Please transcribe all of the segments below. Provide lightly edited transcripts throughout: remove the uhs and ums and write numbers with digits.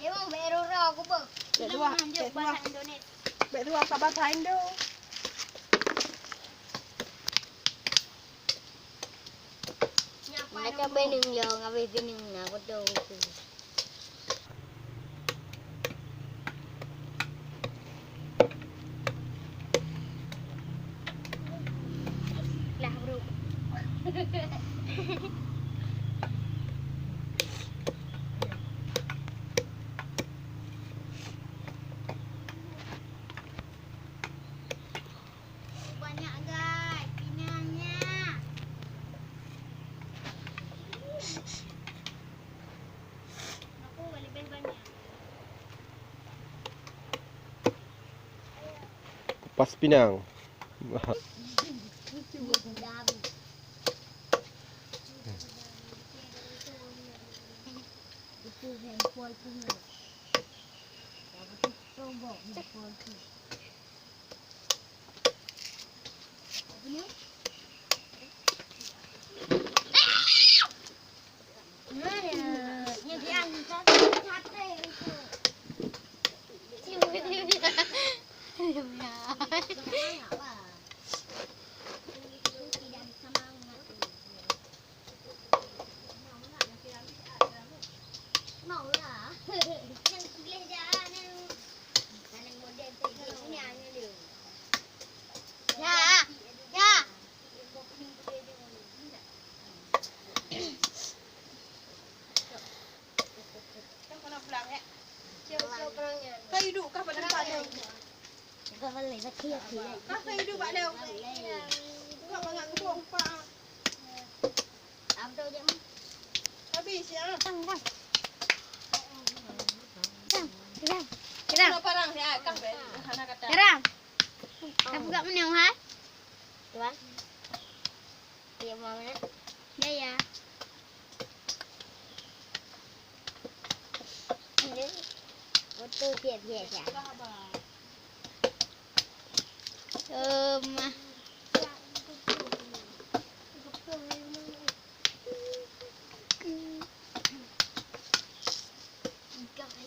Emang berora aku bang. Bet dua kabar lain do. Nak cabai ni yo, ngabai sini nak betul. Lah bro. Banyak guys, pinangnya. Aku lebih banyak. Kupas pinang. Itu handphone punya. Dapat coba handphone tu. Ini? Mana? Ni dia satu itu. Cium dia. Kau hidup kah pada tempat dia? Kau balik sakit. Kau hidup kat dia? Kau banyak gebong pak. Abdo je. Habis ya. Tang. Kena parang dia kah bet. Hana kata. Kerang. Dah buka menang ha? Tuan. Dia mau mana? Ya. Betul dia ya.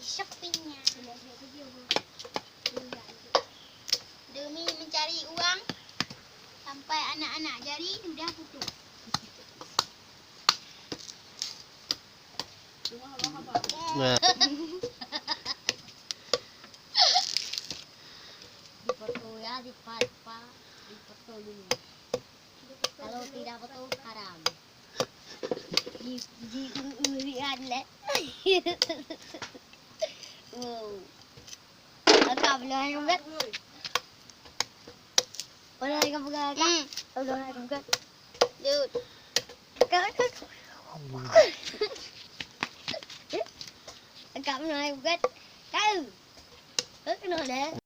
Shoppingnya. Demi mencari uang sampai anak-anak jari sudah putus. Nah. Dipoto ya, dipoto dulu. Kalau tidak betul haram. Di urian le. Wow. Agak belum kan? Boleh kan bukan kan? Boleh kan? Dude. Agak belum kan? Kau. Kau kena dah.